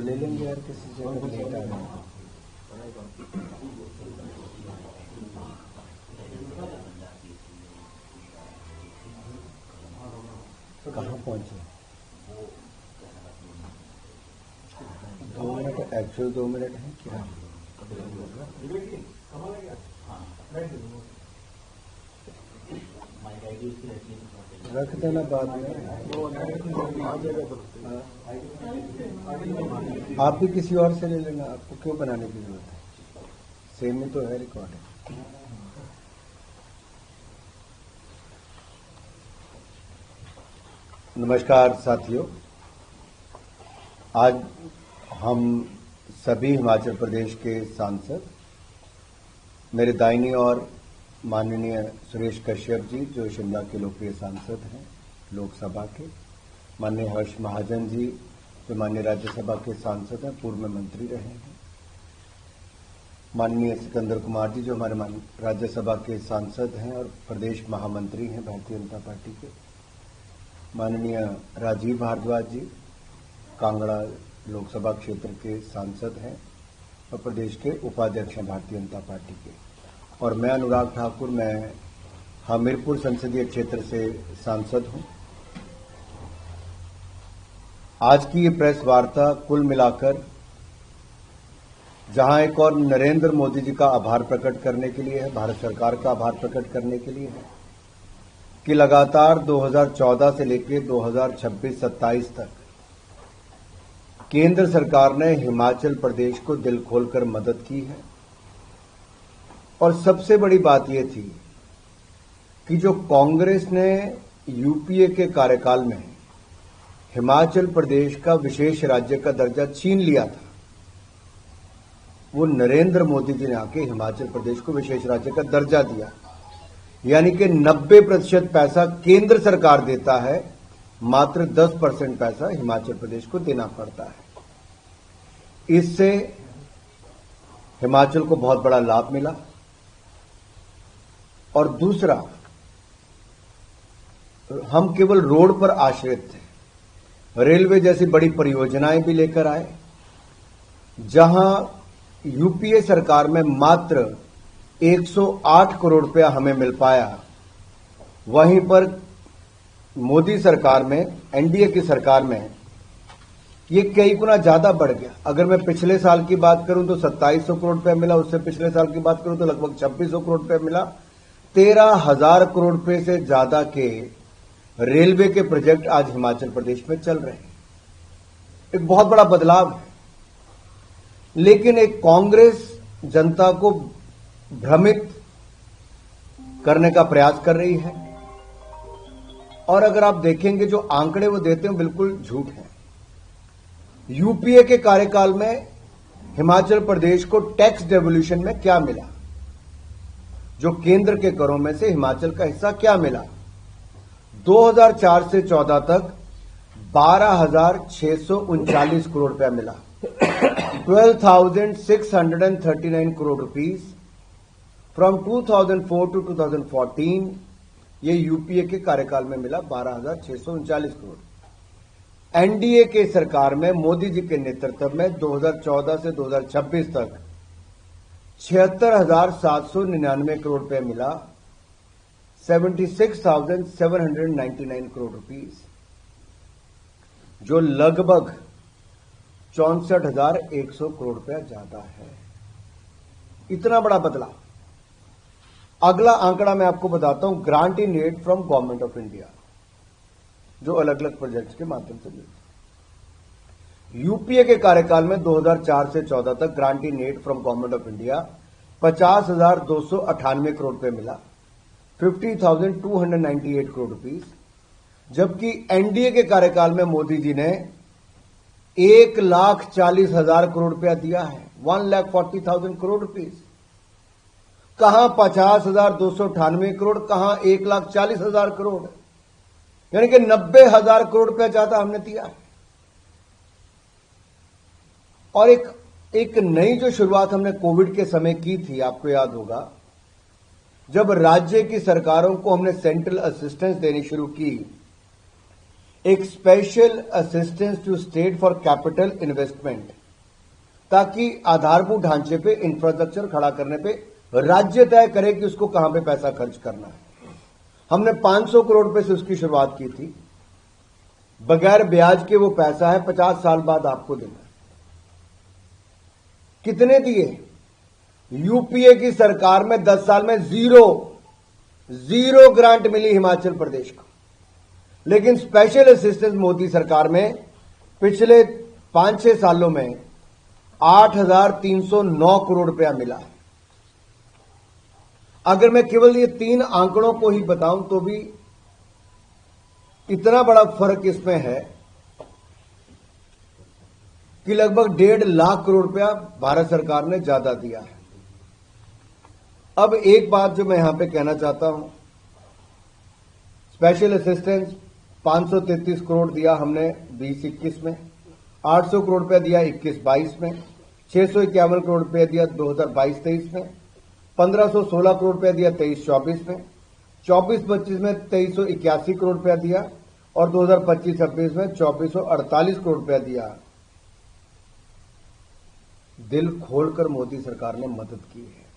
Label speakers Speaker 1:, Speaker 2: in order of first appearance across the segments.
Speaker 1: ले लेंगे यार किसी से अगर लेट आ रहे हैं तो। कहाँ पहुंचे? 2 मिनट एक्चुअल 2 मिनट है क्या? रख देना बाद में। आप भी किसी और से ले लेना, आपको क्यों बनाने की जरूरत है? सेम ही तो है, रिकॉर्ड है। नमस्कार साथियों, आज हम सभी हिमाचल प्रदेश के सांसद, मेरे दाहिनी ओर माननीय सुरेश कश्यप जी जो शिमला के लोकप्रिय सांसद हैं लोकसभा के, माननीय हर्ष महाजन जी जो माननीय राज्यसभा के सांसद हैं, पूर्व में मंत्री रहे हैं, माननीय सिकंदर कुमार जी जो हमारे राज्यसभा के सांसद हैं और प्रदेश महामंत्री हैं भारतीय जनता पार्टी के, माननीय राजीव भारद्वाज जी कांगड़ा लोकसभा क्षेत्र के सांसद हैं और प्रदेश के उपाध्यक्ष हैं भारतीय जनता पार्टी के, और मैं अनुराग ठाकुर, मैं हमीरपुर संसदीय क्षेत्र से सांसद हूं। आज की ये प्रेस वार्ता कुल मिलाकर जहां एक और नरेंद्र मोदी जी का आभार प्रकट करने के लिए है, भारत सरकार का आभार प्रकट करने के लिए है कि लगातार 2014 से लेकर 2026-27 तक केंद्र सरकार ने हिमाचल प्रदेश को दिल खोलकर मदद की है। और सबसे बड़ी बात यह थी कि जो कांग्रेस ने यूपीए के कार्यकाल में हिमाचल प्रदेश का विशेष राज्य का दर्जा छीन लिया था, वो नरेंद्र मोदी जी ने आके हिमाचल प्रदेश को विशेष राज्य का दर्जा दिया। यानी कि 90% पैसा केंद्र सरकार देता है, मात्र 10% पैसा हिमाचल प्रदेश को देना पड़ता है। इससे हिमाचल को बहुत बड़ा लाभ मिला। और दूसरा, हम केवल रोड पर आश्रित थे, रेलवे जैसी बड़ी परियोजनाएं भी लेकर आए। जहां यूपीए सरकार में मात्र 108 करोड़ रुपया हमें मिल पाया, वहीं पर मोदी सरकार में, एनडीए की सरकार में ये कई गुना ज्यादा बढ़ गया। अगर मैं पिछले साल की बात करूं तो 2700 करोड़ रुपया मिला, उससे पिछले साल की बात करूं तो लगभग 2600 करोड़ रुपया मिला। 13,000 करोड़ रुपए से ज्यादा के रेलवे के प्रोजेक्ट आज हिमाचल प्रदेश में चल रहे हैं। एक बहुत बड़ा बदलाव है। लेकिन एक कांग्रेस जनता को भ्रमित करने का प्रयास कर रही है। और अगर आप देखेंगे जो आंकड़े वो देते हैं बिल्कुल झूठ हैं। यूपीए के कार्यकाल में हिमाचल प्रदेश को टैक्स डेवोल्यूशन में क्या मिला, जो केंद्र के करों में से हिमाचल का हिस्सा क्या मिला? 2004 से 14 तक 12,639 करोड़ रुपया मिला। 12,639 करोड़ रुपीस फ्रॉम 2004 टू 2014 ये यूपीए के कार्यकाल में मिला 12,639 करोड़। एनडीए के सरकार में मोदी जी के नेतृत्व में 2014 से 2026 तक 76,799 करोड़ रुपए मिला, 76,799 करोड़ रुपीस, जो लगभग 64,100 करोड़ रुपया ज्यादा है। इतना बड़ा बदलाव। अगला आंकड़ा मैं आपको बताता हूं, grant in aid from Government of India, जो अलग अलग प्रोजेक्ट्स के माध्यम से मिलती। यूपीए के कार्यकाल में 2004 से 14 तक grant in aid from Government of India 50,298 crore रुपए मिला, 50,298 करोड़ रुपीस। जबकि एनडीए के कार्यकाल में मोदी जी ने 1,40,000 करोड़ रुपया दिया है, 1,40,000 करोड़ रुपीस। कहां 50,298 करोड़, कहां 1,40,000 करोड़, यानी कि 90,000 करोड़ रुपया ज्यादा हमने दिया है। और एक नई जो शुरुआत हमने कोविड के समय की थी, आपको याद होगा, जब राज्य की सरकारों को हमने सेंट्रल असिस्टेंस देनी शुरू की, एक special assistance to state for capital investment, ताकि आधारभूत ढांचे पे इंफ्रास्ट्रक्चर खड़ा करने पे राज्य तय करे कि उसको कहां पे पैसा खर्च करना है। हमने 500 करोड़ रुपए से उसकी शुरुआत की थी। बगैर ब्याज के वो पैसा है 50 साल बाद आपको देना है। कितने दिए? यूपीए की सरकार में 10 साल में जीरो ग्रांट मिली हिमाचल प्रदेश को। लेकिन स्पेशल असिस्टेंस मोदी सरकार में पिछले 5-6 सालों में 8,309 करोड़ रुपया मिला है। अगर मैं केवल ये 3 आंकड़ों को ही बताऊं तो भी इतना बड़ा फर्क इसमें है कि लगभग 1.5 लाख करोड़ रुपया भारत सरकार ने ज्यादा दिया है। अब एक बात जो मैं यहां पे कहना चाहता हूं, स्पेशल असिस्टेंस 533 करोड़ दिया हमने 20-21 में, 800 करोड़ रुपया दिया 21-22 में, 651 करोड़ रुपया दिया 2022-23 में, 1516 करोड़ रुपया दिया 23-24 में, 24-25 में 2381 करोड़ रुपया दिया और 2025-26 में 2448 करोड़ रुपया दिया। दिल खोलकर मोदी सरकार ने मदद की है।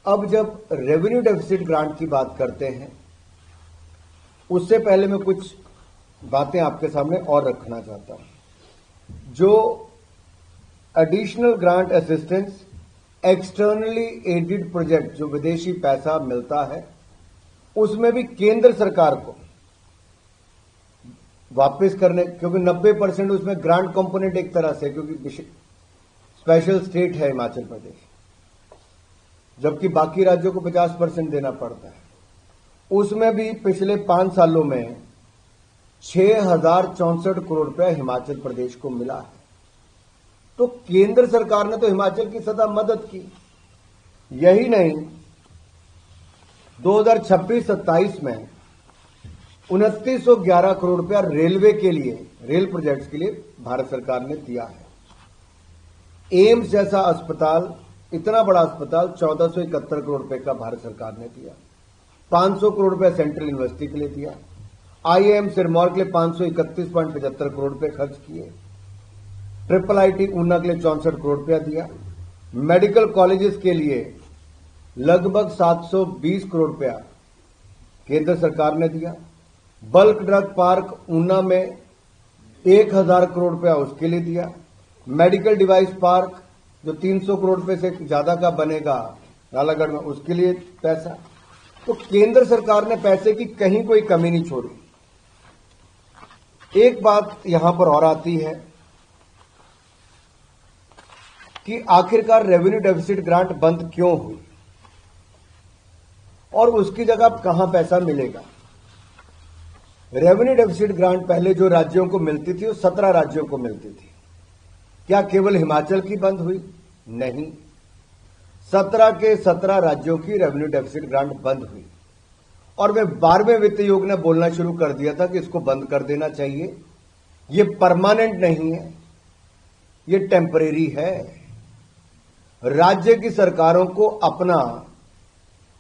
Speaker 1: अब जब रेवेन्यू डेफिसिट ग्रांट की बात करते हैं, उससे पहले मैं कुछ बातें आपके सामने और रखना चाहता हूं। जो additional grant assistance externally aided project, जो विदेशी पैसा मिलता है, उसमें भी केंद्र सरकार को वापस करने, क्योंकि 90% उसमें ग्रांट कंपोनेंट एक तरह से, क्योंकि स्पेशल स्टेट है हिमाचल प्रदेश, जबकि बाकी राज्यों को 50% देना पड़ता है। उसमें भी पिछले 5 सालों में 6,064 करोड़ रुपया हिमाचल प्रदेश को मिला है। तो केंद्र सरकार ने तो हिमाचल की सदा मदद की। यही नहीं, 2026-27 में 2911 करोड़ रुपया रेलवे के लिए, रेल प्रोजेक्ट्स के लिए भारत सरकार ने दिया है। एम्स जैसा अस्पताल, इतना बड़ा अस्पताल 1471 करोड़ रुपए का भारत सरकार ने दिया। 500 करोड़ रुपए सेंट्रल यूनिवर्सिटी के लिए दिया। आईआईएम सिरमौर के लिए 531.75 करोड़ रुपए खर्च किए। ट्रिपल आईटी ऊना के लिए 64 करोड़ रुपया दिया। मेडिकल कॉलेजेस के लिए लगभग 720 करोड़ रुपया केंद्र सरकार ने दिया। बल्क ड्रग पार्क ऊना में 1000 करोड़ रुपया उसके लिए दिया। मेडिकल डिवाइस पार्क जो 300 करोड़ रुपए से ज्यादा का बनेगा नालागढ़ में, उसके लिए पैसा। तो केंद्र सरकार ने पैसे की कहीं कोई कमी नहीं छोड़ी। एक बात यहां पर और आती है कि आखिरकार रेवेन्यू डेफिसिट ग्रांट बंद क्यों हुई और उसकी जगह कहां पैसा मिलेगा। रेवेन्यू डेफिसिट ग्रांट पहले जो राज्यों को मिलती थी वो 17 राज्यों को मिलती थी। क्या केवल हिमाचल की बंद हुई? नहीं, 17 के 17 राज्यों की रेवेन्यू डेफिसिट ग्रांट बंद हुई। और वे 12वें वित्त आयोग ने बोलना शुरू कर दिया था कि इसको बंद कर देना चाहिए, ये परमानेंट नहीं है, ये टेम्परेरी है। राज्य की सरकारों को अपना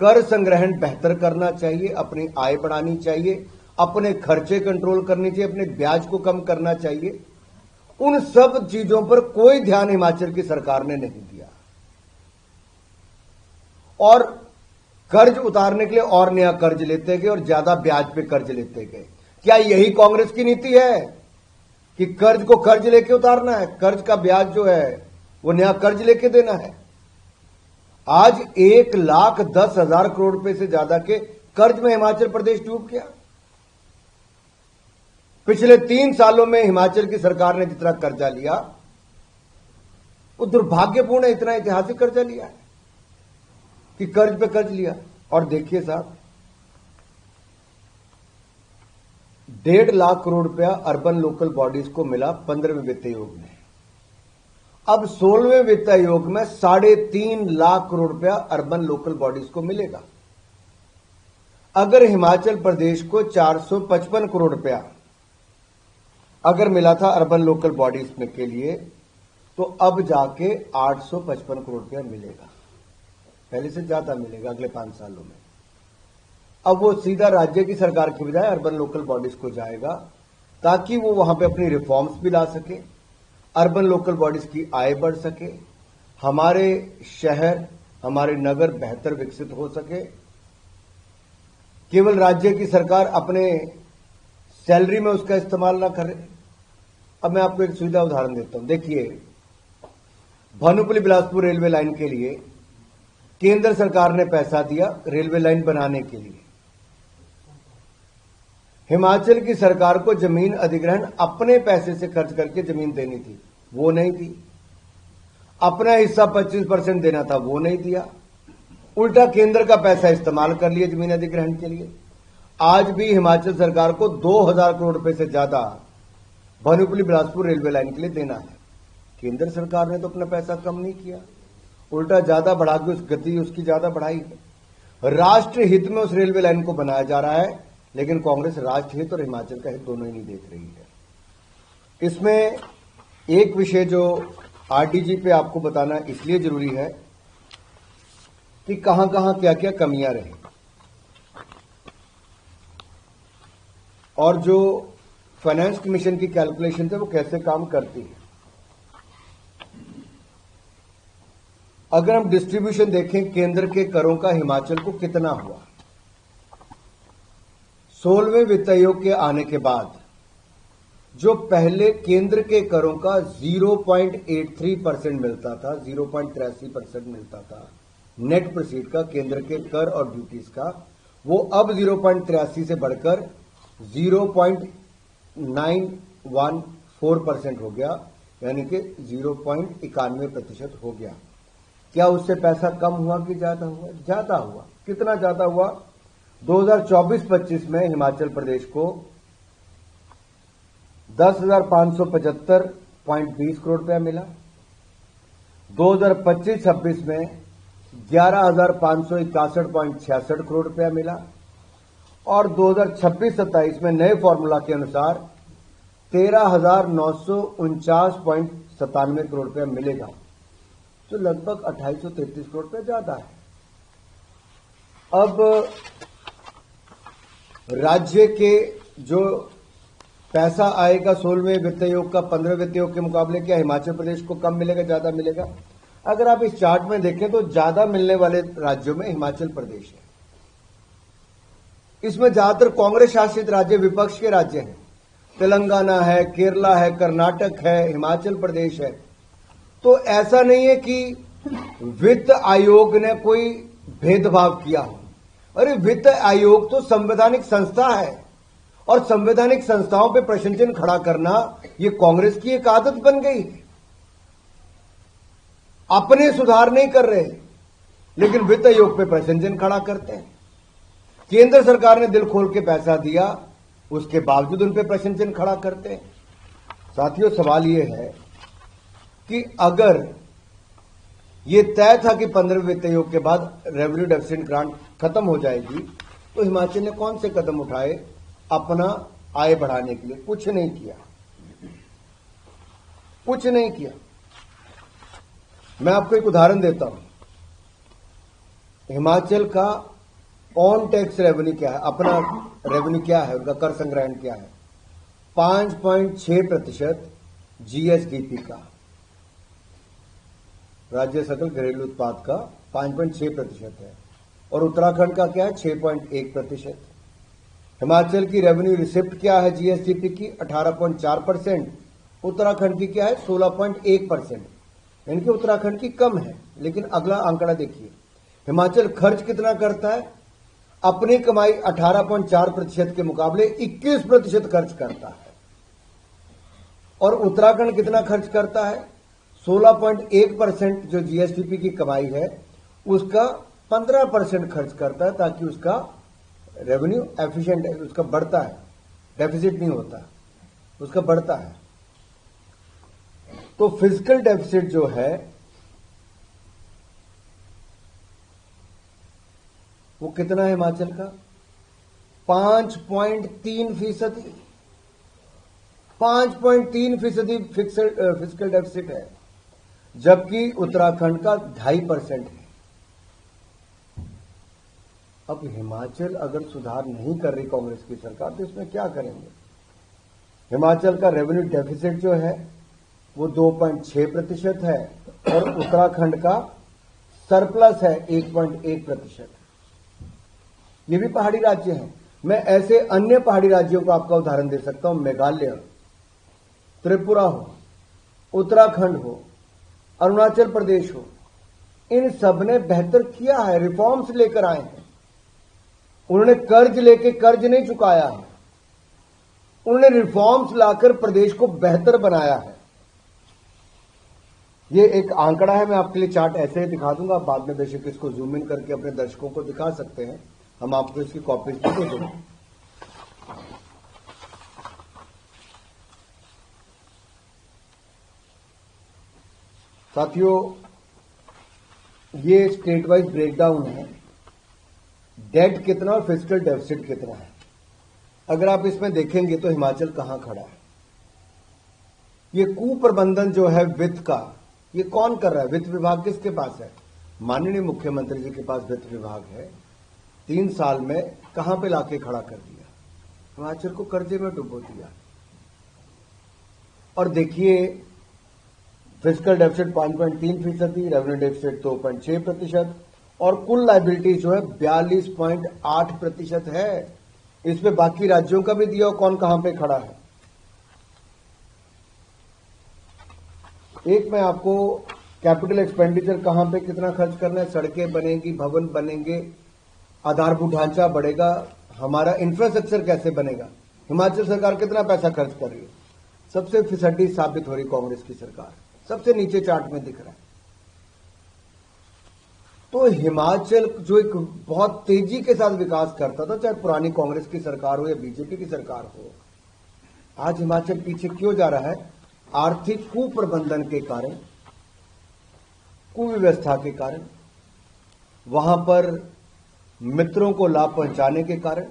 Speaker 1: कर संग्रहण बेहतर करना चाहिए, अपनी आय बढ़ानी चाहिए, अपने खर्चे कंट्रोल करनी चाहिए, अपने ब्याज को कम करना चाहिए। उन सब चीजों पर कोई ध्यान हिमाचल की सरकार ने नहीं दिया और कर्ज उतारने के लिए और नया कर्ज लेते गए और ज्यादा ब्याज पे कर्ज लेते गए। क्या यही कांग्रेस की नीति है कि कर्ज को कर्ज लेके उतारना है, कर्ज का ब्याज जो है वो नया कर्ज लेके देना है? आज 1,10,000 करोड़ रुपए से ज्यादा के कर्ज में हिमाचल प्रदेश डूब गया। पिछले 3 सालों में हिमाचल की सरकार ने जितना कर्जा लिया वो दुर्भाग्यपूर्ण है, इतना ऐतिहासिक कर्जा लिया है कि कर्ज पे कर्ज लिया। और देखिए साहब, 1.5 लाख करोड़ रुपया अर्बन लोकल बॉडीज को मिला 15वें वित्त आयोग में। अब 16वें वित्त आयोग में 3.5 लाख करोड़ रुपया अर्बन लोकल बॉडीज को मिलेगा। अगर हिमाचल प्रदेश को 455 करोड़ रुपया अगर मिला था अर्बन लोकल बॉडीज में के लिए, तो अब जाके 855 करोड़ रुपया मिलेगा, पहले से ज्यादा मिलेगा अगले 5 सालों में। अब वो सीधा राज्य की सरकार की बजाय अर्बन लोकल बॉडीज को जाएगा ताकि वो वहां पे अपनी रिफॉर्म्स भी ला सके, अर्बन लोकल बॉडीज की आय बढ़ सके, हमारे शहर, हमारे नगर बेहतर विकसित हो सके। केवल राज्य की सरकार अपने सैलरी में उसका इस्तेमाल ना करे। अब मैं आपको एक सीधा उदाहरण देता हूं। देखिए, भानुपल्ली बिलासपुर रेलवे लाइन के लिए केंद्र सरकार ने पैसा दिया रेलवे लाइन बनाने के लिए। हिमाचल की सरकार को जमीन अधिग्रहण अपने पैसे से खर्च करके जमीन देनी थी, वो नहीं दी। अपना हिस्सा 25% देना था, वो नहीं दिया। उल्टा केंद्र का पैसा इस्तेमाल कर लिया जमीन अधिग्रहण के लिए। आज भी हिमाचल सरकार को 2000 करोड़ रुपए से ज्यादा भानुपल्ली बिलासपुर रेलवे लाइन के लिए देना है। केंद्र सरकार ने तो अपना पैसा कम नहीं किया, उल्टा ज्यादा बढ़ा के उस गति उसकी ज्यादा बढ़ाई है। राष्ट्र हित में उस रेलवे लाइन को बनाया जा रहा है, लेकिन कांग्रेस राष्ट्र हित और हिमाचल का हित दोनों ही नहीं देख रही है। इसमें एक विषय जो आरडीजी पे आपको बताना इसलिए जरूरी है कि कहां कहां क्या क्या कमियां रही और जो फाइनेंस कमीशन की कैलकुलेशन है वो कैसे काम करती है। अगर हम डिस्ट्रीब्यूशन देखें केंद्र के करों का हिमाचल को कितना हुआ, 16वें वित्त आयोग के आने के बाद जो पहले केंद्र के करों का 0.83% मिलता था, 0.83% मिलता था नेट प्रोसीड का केंद्र के कर और ड्यूटीज का, वो अब 0.83 से बढ़कर 0.914% हो गया, यानी कि 0.91% हो गया। क्या उससे पैसा कम हुआ कि ज्यादा हुआ? ज्यादा हुआ। कितना ज्यादा हुआ? 2024-25 में हिमाचल प्रदेश को 10,575.20 करोड़ रुपया मिला। 2025-26 में 11,561.66 करोड़ रुपया मिला और 2026-27 में नए फॉर्मूला के अनुसार 13,949.97 करोड़ रुपया मिलेगा, जो लगभग 2833 करोड़ रुपया ज्यादा है। अब राज्य के जो पैसा आएगा 16वें वित्त आयोग का 15वें वित्त आयोग के मुकाबले, क्या हिमाचल प्रदेश को कम मिलेगा ज्यादा मिलेगा? अगर आप इस चार्ट में देखें तो ज्यादा मिलने वाले राज्यों में हिमाचल प्रदेश है। इसमें ज्यादातर कांग्रेस शासित राज्य, विपक्ष के राज्य हैं। तेलंगाना है, केरला है, कर्नाटक है, हिमाचल प्रदेश है। तो ऐसा नहीं है कि वित्त आयोग ने कोई भेदभाव किया हो। अरे वित्त आयोग तो संवैधानिक संस्था है और संवैधानिक संस्थाओं पे प्रश्न चिन्ह खड़ा करना ये कांग्रेस की एक आदत बन गई है। अपने सुधार नहीं कर रहे, लेकिन वित्त आयोग पे प्रश्न चिन्ह खड़ा करते हैं। केंद्र सरकार ने दिल खोल के पैसा दिया, उसके बावजूद उन पे प्रश्न चिन्ह खड़ा करते हैं। साथियों, सवाल यह है कि अगर ये तय था कि 15वें वित्त आयोग के बाद रेवेन्यू डेफिसिट ग्रांट खत्म हो जाएगी, तो हिमाचल ने कौन से कदम उठाए अपना आय बढ़ाने के लिए? कुछ नहीं किया, कुछ नहीं किया। मैं आपको एक उदाहरण देता हूं। हिमाचल का ऑन टैक्स रेवेन्यू क्या है, अपना रेवेन्यू क्या है, उनका कर संग्रहण क्या है? 5.6% जीएसडीपी का, राज्य सकल घरेलू उत्पाद का 5.6% है। और उत्तराखंड का क्या है? 6.1%। हिमाचल की रेवेन्यू रिसिप्ट क्या है जीएसडीपी की? 18.4%। उत्तराखंड की क्या है? 16.1%। यानी कि उत्तराखंड की कम है। लेकिन अगला आंकड़ा देखिए, हिमाचल खर्च कितना करता है? अपनी कमाई 18.4% के मुकाबले 21% खर्च करता है। और उत्तराखंड कितना खर्च करता है? 16.1% जो जीएसडीपी की कमाई है उसका 15% खर्च करता है, ताकि उसका रेवेन्यू एफिशिएंट है, उसका बढ़ता है, डेफिसिट नहीं होता, उसका बढ़ता है। तो फिजिकल डेफिसिट जो है वो कितना है हिमाचल का? 5.3%। 5.3% फिजिकल डेफिसिट है, जबकि उत्तराखंड का 2.5% है। अब हिमाचल अगर सुधार नहीं कर रही कांग्रेस की सरकार, तो इसमें क्या करेंगे? हिमाचल का रेवेन्यू डेफिसिट जो है वो 2.6% है और उत्तराखंड का सरप्लस है 1.1%। ये भी पहाड़ी राज्य हैं। मैं ऐसे अन्य पहाड़ी राज्यों को आपका उदाहरण दे सकता हूं, मेघालय, त्रिपुरा हो, उत्तराखंड हो, अरुणाचल प्रदेश हो, इन सब ने बेहतर किया है, रिफॉर्म्स लेकर आए हैं। उन्होंने कर्ज लेके कर्ज नहीं चुकाया है, उन्होंने रिफॉर्म्स लाकर प्रदेश को बेहतर बनाया है। ये एक आंकड़ा है, मैं आपके लिए चार्ट ऐसे ही दिखा दूंगा, बाद में बेशक इसको जूम इन करके अपने दर्शकों को दिखा सकते हैं, हम आपको इसकी कॉपीज भी दे देंगे। साथियों, ये स्टेट वाइज ब्रेकडाउन है, डेट कितना और फिस्कल डेफिसिट कितना है। अगर आप इसमें देखेंगे तो हिमाचल कहां खड़ा है। ये कुप्रबंधन जो है वित्त का, ये कौन कर रहा है? वित्त विभाग किसके पास है? माननीय मुख्यमंत्री जी के पास वित्त विभाग है। 3 साल में कहां पे लाके खड़ा कर दिया? हिमाचल को कर्जे में डुबो दिया। और देखिए, फिस्कल डेफिसिट 5.3%, रेवेन्यू डेफिसिट 2.6% और कुल लायबिलिटी जो है 42.8% है। इसमें बाकी राज्यों का भी दिया, कौन कहां पे खड़ा है। एक मैं आपको कैपिटल एक्सपेंडिचर कहां पे कितना खर्च करना है, सड़कें बनेंगी, भवन बनेंगे, आधारभूत ढांचा बढ़ेगा, हमारा इंफ्रास्ट्रक्चर कैसे बनेगा, हिमाचल सरकार कितना पैसा खर्च कर रही है। सबसे फिसड्डी साबित हो रही कांग्रेस की सरकार, सबसे नीचे चार्ट में दिख रहा है। तो हिमाचल जो एक बहुत तेजी के साथ विकास करता था, चाहे पुरानी कांग्रेस की सरकार हो या बीजेपी की सरकार हो, आज हिमाचल पीछे क्यों जा रहा है? आर्थिक कुप्रबंधन के कारण, कुव्यवस्था के कारण, वहां पर मित्रों को लाभ पहुंचाने के कारण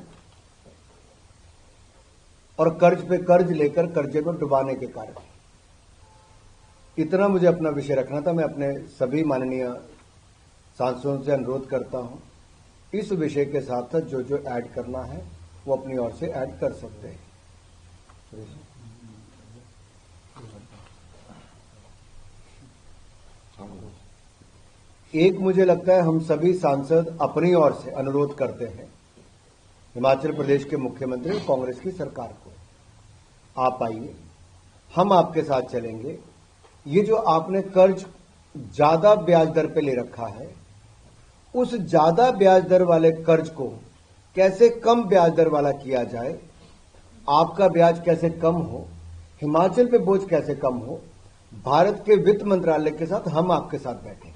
Speaker 1: और कर्ज पे कर्ज लेकर कर्जे को डुबाने के कारण। इतना मुझे अपना विषय रखना था। मैं अपने सभी माननीय सांसदों से अनुरोध करता हूं, इस विषय के साथ साथ जो जो ऐड करना है वो अपनी ओर से ऐड कर सकते हैं। एक मुझे लगता है हम सभी सांसद अपनी ओर से अनुरोध करते हैं हिमाचल प्रदेश के मुख्यमंत्री कांग्रेस की सरकार को, आप आइए, हम आपके साथ चलेंगे। ये जो आपने कर्ज ज्यादा ब्याज दर पे ले रखा है, उस ज्यादा ब्याज दर वाले कर्ज को कैसे कम ब्याज दर वाला किया जाए, आपका ब्याज कैसे कम हो, हिमाचल पे बोझ कैसे कम हो, भारत के वित्त मंत्रालय के साथ हम आपके साथ बैठे।